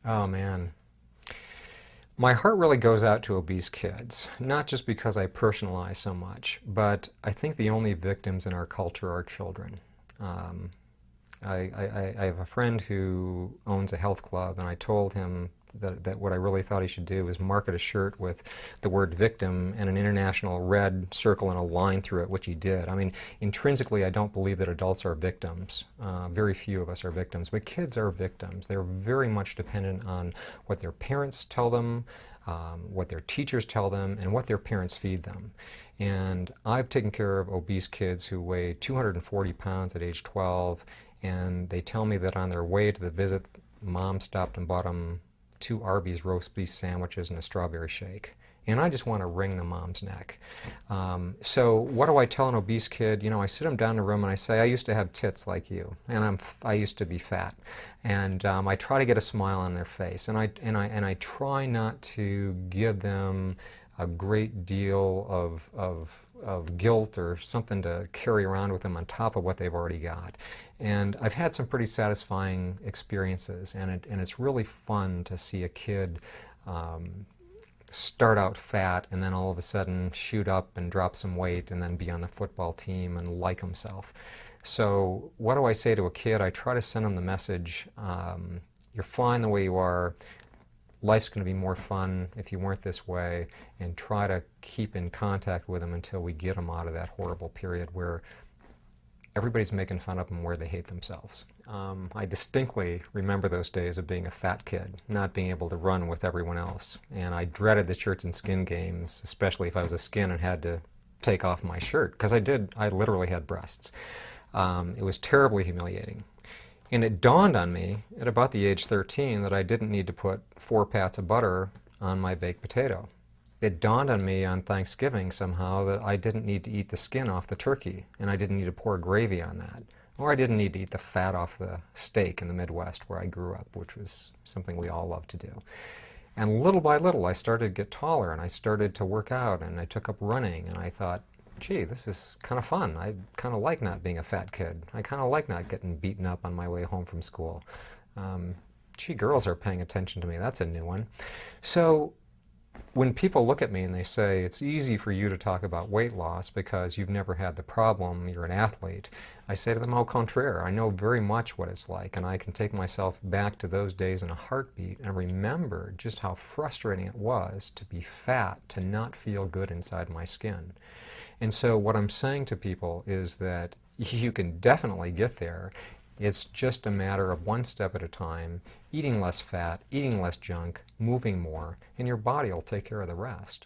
Oh man. My heart really goes out to obese kids, not just because I personalize so much, but I think the only victims in our culture are children. Um, I have a friend who owns a health club, and I told him that what I really thought he should do is market a shirt with the word victim and an international red circle and a line through it, which he did. I mean, intrinsically, I don't believe that adults are victims. Very few of us are victims, but kids are victims. They're very much dependent on what their parents tell them, what their teachers tell them, and what their parents feed them. And I've taken care of obese kids who weigh 240 pounds at age 12, and they tell me that on their way to the visit, mom stopped and bought them two Arby's roast beef sandwiches and a strawberry shake. And I just want to wring the mom's neck. So what do I tell an obese kid? You know, I sit them down in a room and I say, I used to have tits like you, and I used to be fat. And I try to get a smile on their face. And I try not to give them a great deal of guilt or something to carry around with them on top of what they've already got. And I've had some pretty satisfying experiences, and it's really fun to see a kid start out fat and then all of a sudden shoot up and drop some weight and then be on the football team and like himself. So what do I say to a kid? I try to send them the message, you're fine the way you are. Life's going to be more fun if you weren't this way, and try to keep in contact with them until we get them out of that horrible period where everybody's making fun of them, where they hate themselves. I distinctly remember those days of being a fat kid, not being able to run with everyone else. And I dreaded the shirts and skin games, especially if I was a skin and had to take off my shirt, because I literally had breasts. It was terribly humiliating. And it dawned on me at about the age 13 that I didn't need to put 4 pats of butter on my baked potato. It dawned on me on Thanksgiving somehow that I didn't need to eat the skin off the turkey, and I didn't need to pour gravy on that. Or I didn't need to eat the fat off the steak in the Midwest where I grew up, which was something we all love to do. And little by little, I started to get taller, and I started to work out, and I took up running, and I thought, gee, this is kind of fun. I kind of like not being a fat kid. I kind of like not getting beaten up on my way home from school. Gee, girls are paying attention to me. That's a new one. So when people look at me and they say, it's easy for you to talk about weight loss because you've never had the problem, you're an athlete, I say to them, au contraire, I know very much what it's like, and I can take myself back to those days in a heartbeat and remember just how frustrating it was to be fat, to not feel good inside my skin. And so what I'm saying to people is that you can definitely get there. It's just a matter of one step at a time, eating less fat, eating less junk, moving more, and your body will take care of the rest.